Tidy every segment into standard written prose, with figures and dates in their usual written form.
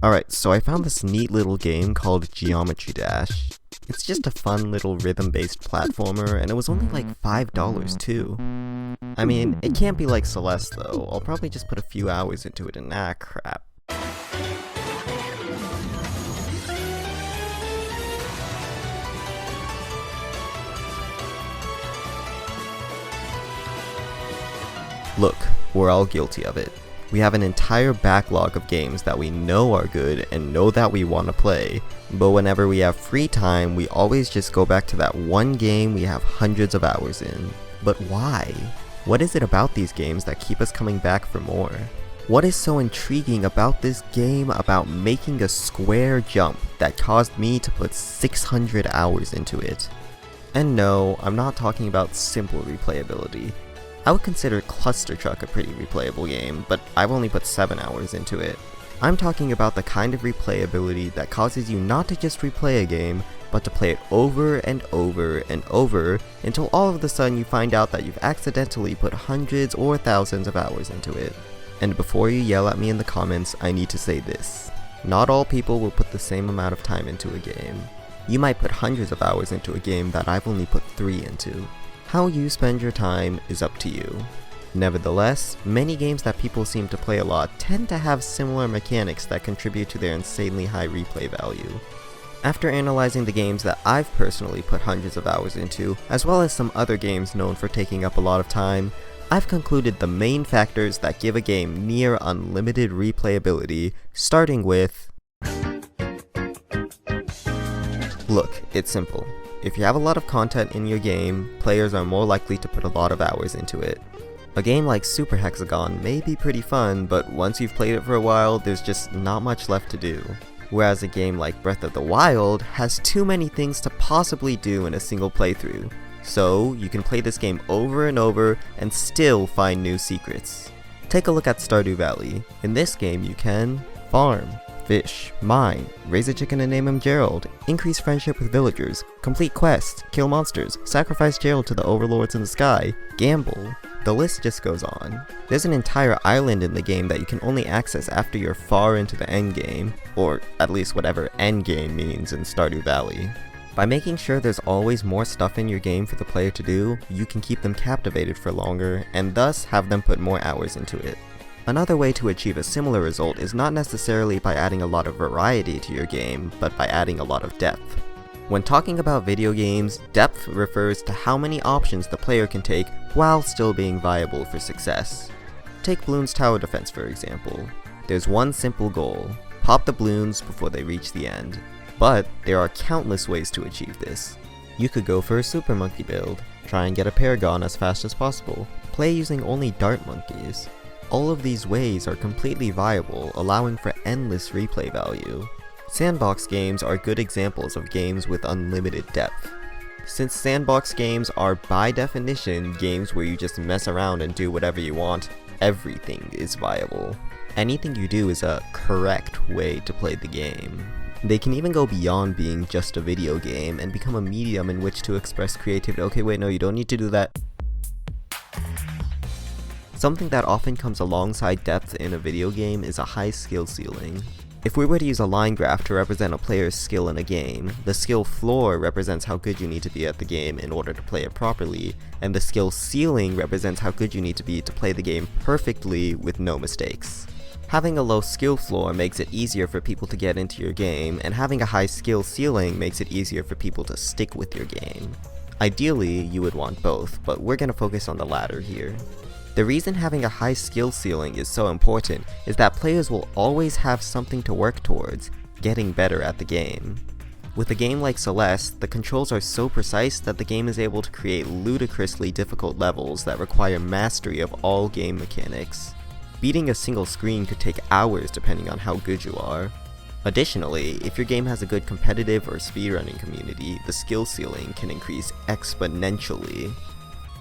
Alright, so I found this neat little game called Geometry Dash. It's just a fun little rhythm-based platformer, and it was only like $5 too. I mean, it can't be like Celeste though. I'll probably just put a few hours into it and crap. Look, we're all guilty of it. We have an entire backlog of games that we know are good and know that we want to play, but whenever we have free time, we always just go back to that one game we have hundreds of hours in. But why? What is it about these games that keep us coming back for more? What is so intriguing about this game about making a square jump that caused me to put 600 hours into it? And no, I'm not talking about simple replayability. I would consider Clustertruck a pretty replayable game, but I've only put 7 hours into it. I'm talking about the kind of replayability that causes you not to just replay a game, but to play it over and over and over until all of a sudden you find out that you've accidentally put hundreds or thousands of hours into it. And before you yell at me in the comments, I need to say this. Not all people will put the same amount of time into a game. You might put hundreds of hours into a game that I've only put 3 into. How you spend your time is up to you. Nevertheless, many games that people seem to play a lot tend to have similar mechanics that contribute to their insanely high replay value. After analyzing the games that I've personally put hundreds of hours into, as well as some other games known for taking up a lot of time, I've concluded the main factors that give a game near unlimited replayability, starting with... Look, it's simple. If you have a lot of content in your game, players are more likely to put a lot of hours into it. A game like Super Hexagon may be pretty fun, but once you've played it for a while, there's just not much left to do. Whereas a game like Breath of the Wild has too many things to possibly do in a single playthrough. So, you can play this game over and over and still find new secrets. Take a look at Stardew Valley. In this game you can farm, fish, mine, raise a chicken and name him Gerald, increase friendship with villagers, complete quests, kill monsters, sacrifice Gerald to the overlords in the sky, gamble. The list just goes on. There's an entire island in the game that you can only access after you're far into the endgame, or at least whatever endgame means in Stardew Valley. By making sure there's always more stuff in your game for the player to do, you can keep them captivated for longer, and thus have them put more hours into it. Another way to achieve a similar result is not necessarily by adding a lot of variety to your game, but by adding a lot of depth. When talking about video games, depth refers to how many options the player can take while still being viable for success. Take Bloons Tower Defense for example. There's one simple goal: pop the balloons before they reach the end. But there are countless ways to achieve this. You could go for a Super Monkey build, try and get a Paragon as fast as possible, play using only Dart Monkeys. All of these ways are completely viable, allowing for endless replay value. Sandbox games are good examples of games with unlimited depth. Since sandbox games are by definition games where you just mess around and do whatever you want, everything is viable. Anything you do is a correct way to play the game. They can even go beyond being just a video game and become a medium in which to express creativity. Okay, wait, no, you don't need to do that. Something that often comes alongside depth in a video game is a high skill ceiling. If we were to use a line graph to represent a player's skill in a game, the skill floor represents how good you need to be at the game in order to play it properly, and the skill ceiling represents how good you need to be to play the game perfectly with no mistakes. Having a low skill floor makes it easier for people to get into your game, and having a high skill ceiling makes it easier for people to stick with your game. Ideally, you would want both, but we're going to focus on the latter here. The reason having a high skill ceiling is so important is that players will always have something to work towards, getting better at the game. With a game like Celeste, the controls are so precise that the game is able to create ludicrously difficult levels that require mastery of all game mechanics. Beating a single screen could take hours depending on how good you are. Additionally, if your game has a good competitive or speedrunning community, the skill ceiling can increase exponentially.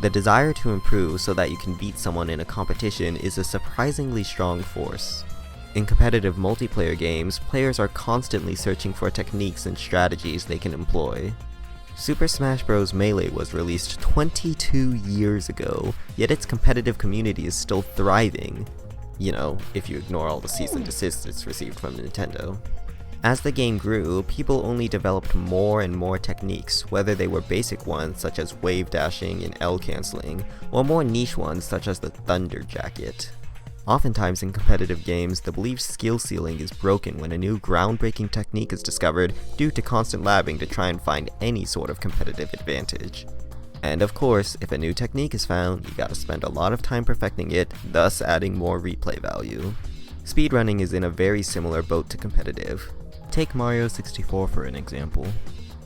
The desire to improve so that you can beat someone in a competition is a surprisingly strong force. In competitive multiplayer games, players are constantly searching for techniques and strategies they can employ. Super Smash Bros. Melee was released 22 years ago, yet its competitive community is still thriving. You know, if you ignore all the cease and desist it's received from Nintendo. As the game grew, people only developed more and more techniques, whether they were basic ones such as wave dashing and L cancelling, or more niche ones such as the Thunder Jacket. Oftentimes in competitive games, the believed skill ceiling is broken when a new groundbreaking technique is discovered due to constant labbing to try and find any sort of competitive advantage. And of course, if a new technique is found, you gotta spend a lot of time perfecting it, thus adding more replay value. Speedrunning is in a very similar boat to competitive. Take Mario 64 for an example.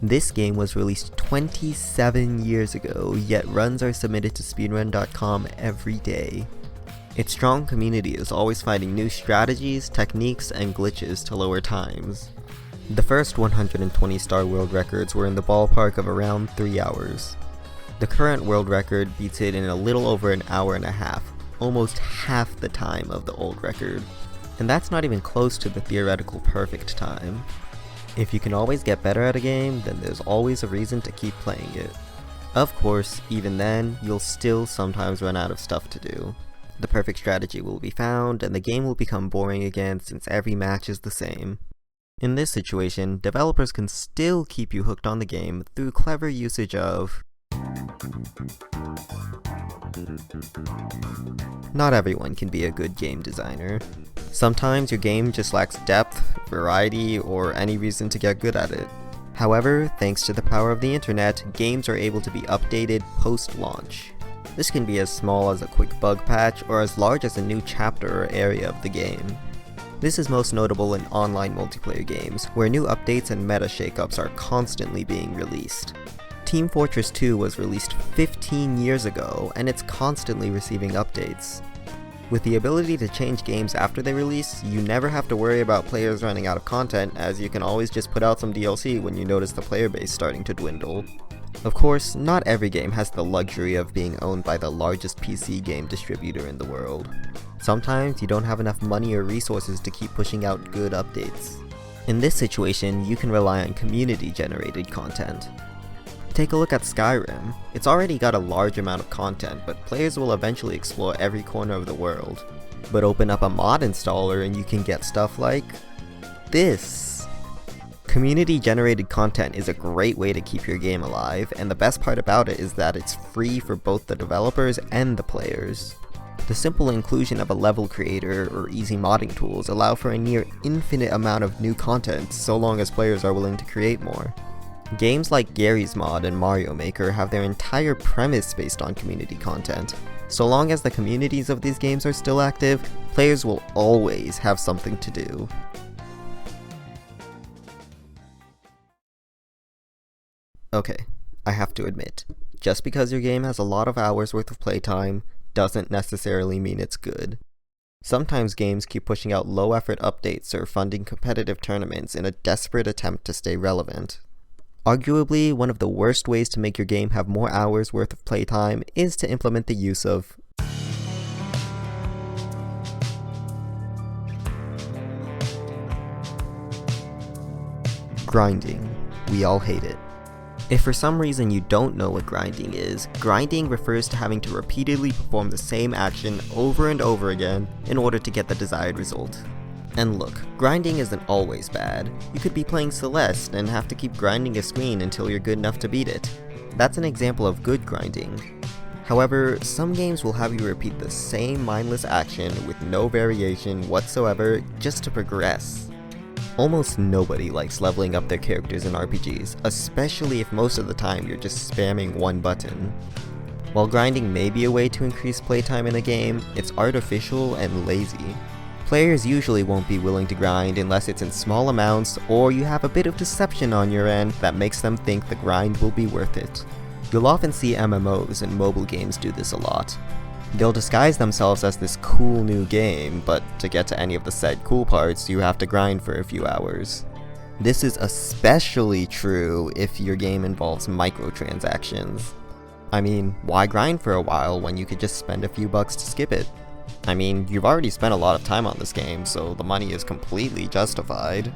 This game was released 27 years ago, yet runs are submitted to speedrun.com every day. Its strong community is always finding new strategies, techniques, and glitches to lower times. The first 120 star world records were in the ballpark of around 3 hours. The current world record beats it in a little over an hour and a half, almost half the time of the old record. And that's not even close to the theoretical perfect time. If you can always get better at a game, then there's always a reason to keep playing it. Of course, even then, you'll still sometimes run out of stuff to do. The perfect strategy will be found, and the game will become boring again since every match is the same. In this situation, developers can still keep you hooked on the game through clever usage of... Not everyone can be a good game designer. Sometimes your game just lacks depth, variety, or any reason to get good at it. However, thanks to the power of the internet, games are able to be updated post-launch. This can be as small as a quick bug patch, or as large as a new chapter or area of the game. This is most notable in online multiplayer games, where new updates and meta shakeups are constantly being released. Team Fortress 2 was released 15 years ago, and it's constantly receiving updates. With the ability to change games after they release, you never have to worry about players running out of content, as you can always just put out some DLC when you notice the player base starting to dwindle. Of course, not every game has the luxury of being owned by the largest PC game distributor in the world. Sometimes you don't have enough money or resources to keep pushing out good updates. In this situation, you can rely on community-generated content. Take a look at Skyrim. It's already got a large amount of content, but players will eventually explore every corner of the world. But open up a mod installer and you can get stuff like this. Community-generated content is a great way to keep your game alive, and the best part about it is that it's free for both the developers and the players. The simple inclusion of a level creator or easy modding tools allow for a near infinite amount of new content, so long as players are willing to create more. Games like Gary's Mod and Mario Maker have their entire premise based on community content. So long as the communities of these games are still active, players will always have something to do. Okay, I have to admit, just because your game has a lot of hours worth of playtime doesn't necessarily mean it's good. Sometimes games keep pushing out low-effort updates or funding competitive tournaments in a desperate attempt to stay relevant. Arguably, one of the worst ways to make your game have more hours worth of playtime is to implement the use of grinding. We all hate it. If for some reason you don't know what grinding is, grinding refers to having to repeatedly perform the same action over and over again in order to get the desired result. And look, grinding isn't always bad. You could be playing Celeste and have to keep grinding a screen until you're good enough to beat it. That's an example of good grinding. However, some games will have you repeat the same mindless action with no variation whatsoever just to progress. Almost nobody likes leveling up their characters in RPGs, especially if most of the time you're just spamming one button. While grinding may be a way to increase playtime in a game, it's artificial and lazy. Players usually won't be willing to grind unless it's in small amounts, or you have a bit of deception on your end that makes them think the grind will be worth it. You'll often see MMOs and mobile games do this a lot. They'll disguise themselves as this cool new game, but to get to any of the said cool parts, you have to grind for a few hours. This is especially true if your game involves microtransactions. I mean, why grind for a while when you could just spend a few bucks to skip it? I mean, you've already spent a lot of time on this game, so the money is completely justified.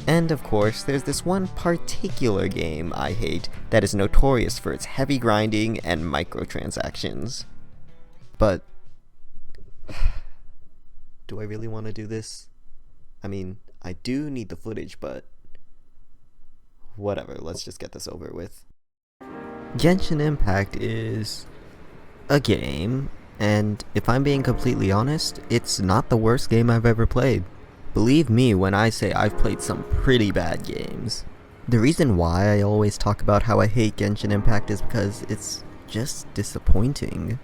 And of course, there's this one particular game I hate that is notorious for its heavy grinding and microtransactions. But Do I really want to do this? I mean, I do need the footage, but whatever, let's just get this over with. Genshin Impact is a game, and if I'm being completely honest, it's not the worst game I've ever played. Believe me when I say I've played some pretty bad games. The reason why I always talk about how I hate Genshin Impact is because it's just disappointing.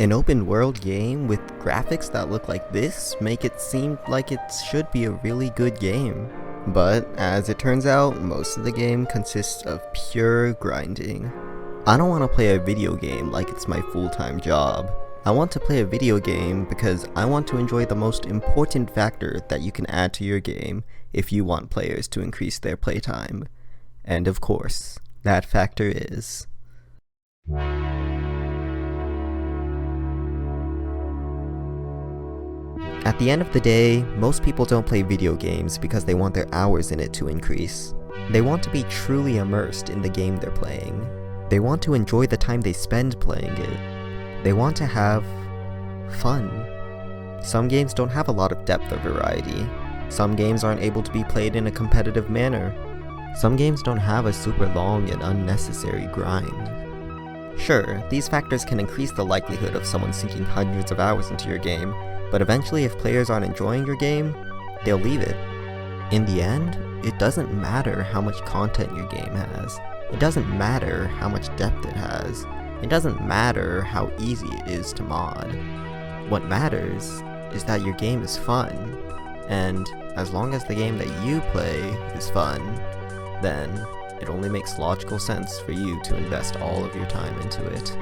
An open world game with graphics that look like this make it seem like it should be a really good game. But as it turns out, most of the game consists of pure grinding. I don't want to play a video game like it's my full-time job. I want to play a video game because I want to enjoy the most important factor that you can add to your game if you want players to increase their playtime. And of course, that factor is at the end of the day, most people don't play video games because they want their hours in it to increase. They want to be truly immersed in the game they're playing. They want to enjoy the time they spend playing it. They want to have fun. Some games don't have a lot of depth or variety. Some games aren't able to be played in a competitive manner. Some games don't have a super long and unnecessary grind. Sure, these factors can increase the likelihood of someone sinking hundreds of hours into your game, but eventually if players aren't enjoying your game, they'll leave it. In the end, it doesn't matter how much content your game has. It doesn't matter how much depth it has. It doesn't matter how easy it is to mod. What matters is that your game is fun, and as long as the game that you play is fun, then it only makes logical sense for you to invest all of your time into it.